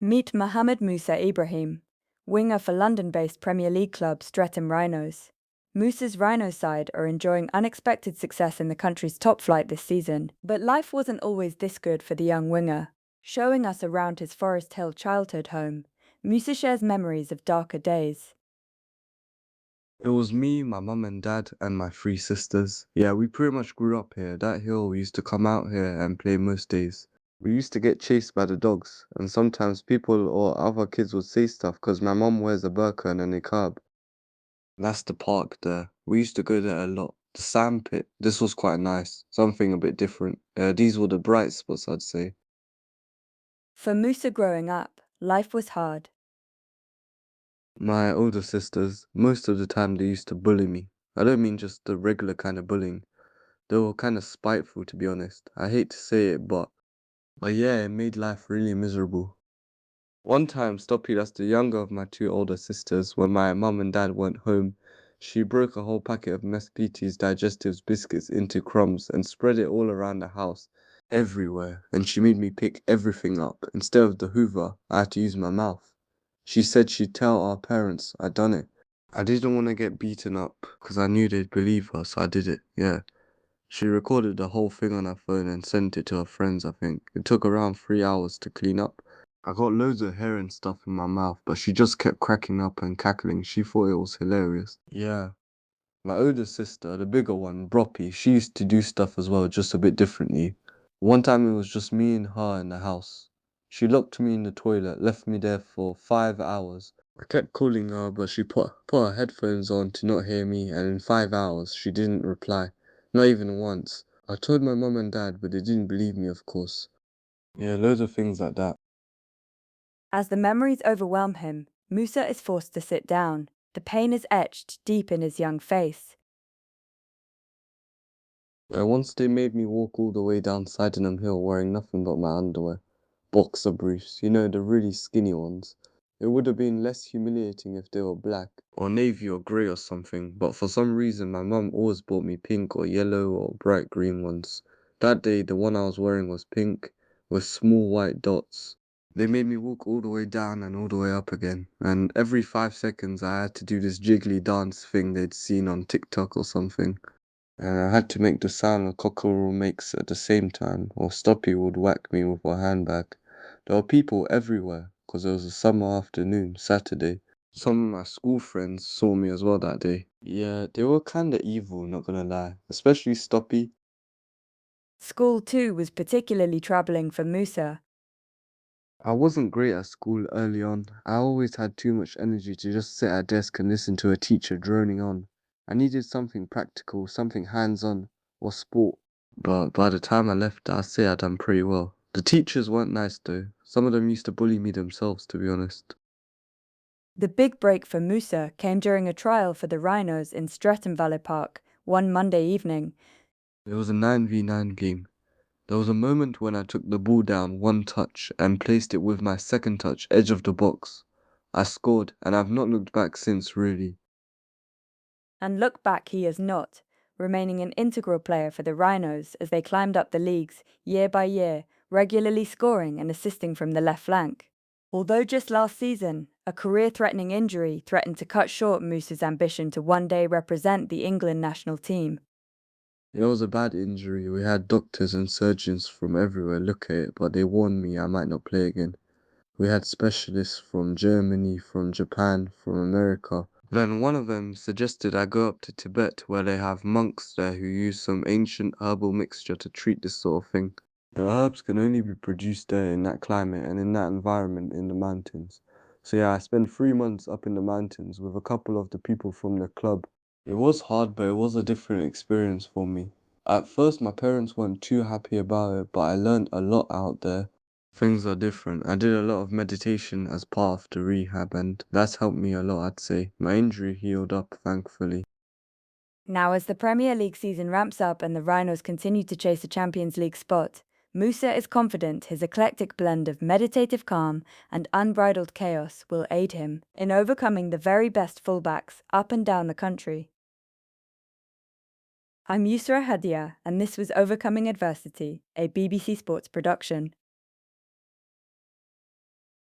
Meet Mohamed Moosa Ibrahim, winger for London-based Premier League club Streatham Rhinos. Moosa's Rhino side are enjoying unexpected success in the country's top flight this season, but life wasn't always this good for the young winger. Showing us around his Forest Hill childhood home, Moosa shares memories of darker days. It was me, my mum and dad, and my three sisters. Yeah, we pretty much grew up here. That hill, we used to come out here and play most days. We used to get chased by the dogs, and sometimes people or other kids would say stuff because my mum wears a burqa and a niqab. That's the park there. We used to go there a lot. The sand pit, this was quite nice. Something a bit different. These were the bright spots, I'd say. For Moosa growing up, life was hard. My older sisters, most of the time they used to bully me. I don't mean just the regular kind of bullying. They were kind of spiteful, to be honest. I hate to say it, but yeah, it made life really miserable. One time, Stoppy, that's the younger of my two older sisters, when my mum and dad went home, she broke a whole packet of Mesquite's Digestives biscuits into crumbs and spread it all around the house, everywhere, and she made me pick everything up. Instead of the Hoover, I had to use my mouth. She said she'd tell our parents I'd done it. I didn't want to get beaten up, because I knew they'd believe her, so I did it, yeah. She recorded the whole thing on her phone and sent it to her friends, I think. It took around 3 hours to clean up. I got loads of hair and stuff in my mouth, but she just kept cracking up and cackling. She thought it was hilarious. Yeah. My older sister, the bigger one, Broppy, she used to do stuff as well, just a bit differently. One time it was just me and her in the house. She locked me in the toilet, left me there for 5 hours. I kept calling her, but she put her headphones on to not hear me, and in 5 hours she didn't reply. Not even once. I told my mum and dad, but they didn't believe me, of course. Yeah, loads of things like that. As the memories overwhelm him, Moosa is forced to sit down. The pain is etched deep in his young face. Once they made me walk all the way down Sydenham Hill wearing nothing but my underwear. Boxer briefs, you know, the really skinny ones. It would have been less humiliating if they were black, or navy or grey or something, but for some reason my mum always bought me pink or yellow or bright green ones. That day the one I was wearing was pink, with small white dots. They made me walk all the way down and all the way up again, and every 5 seconds I had to do this jiggly dance thing they'd seen on TikTok or something. And I had to make the sound a cockerel makes at the same time, or Stoppy would whack me with her handbag. There were people everywhere, 'cause it was a summer afternoon, Saturday. Some of my school friends saw me as well that day. Yeah, they were kinda evil, not gonna lie. Especially Stoppy. School too was particularly troubling for Moosa. I wasn't great at school early on. I always had too much energy to just sit at a desk and listen to a teacher droning on. I needed something practical, something hands-on, or sport. But by the time I left, I'd say I'd done pretty well. The teachers weren't nice though. Some of them used to bully me themselves, to be honest. The big break for Moosa came during a trial for the Rhinos in Streatham Valley Park one Monday evening. It was a 9v9 game. There was a moment when I took the ball down one touch and placed it with my second touch edge of the box. I scored, and I've not looked back since, really. And look back he has not, remaining an integral player for the Rhinos as they climbed up the leagues year by year, regularly scoring and assisting from the left flank. Although just last season, a career-threatening injury threatened to cut short Moosa's ambition to one day represent the England national team. It was a bad injury. We had doctors and surgeons from everywhere look at it, but they warned me I might not play again. We had specialists from Germany, from Japan, from America. Then one of them suggested I go up to Tibet where they have monks there who use some ancient herbal mixture to treat this sort of thing. The herbs can only be produced there in that climate and in that environment in the mountains. So yeah, I spent 3 months up in the mountains with a couple of the people from the club. It was hard, but it was a different experience for me. At first, my parents weren't too happy about it, but I learned a lot out there. Things are different. I did a lot of meditation as part of the rehab, and that's helped me a lot, I'd say. My injury healed up, thankfully. Now, as the Premier League season ramps up and the Rhinos continue to chase a Champions League spot, Moosa is confident his eclectic blend of meditative calm and unbridled chaos will aid him in overcoming the very best fullbacks up and down the country. I'm Yusra Hadia, and this was Overcoming Adversity, a BBC Sports production.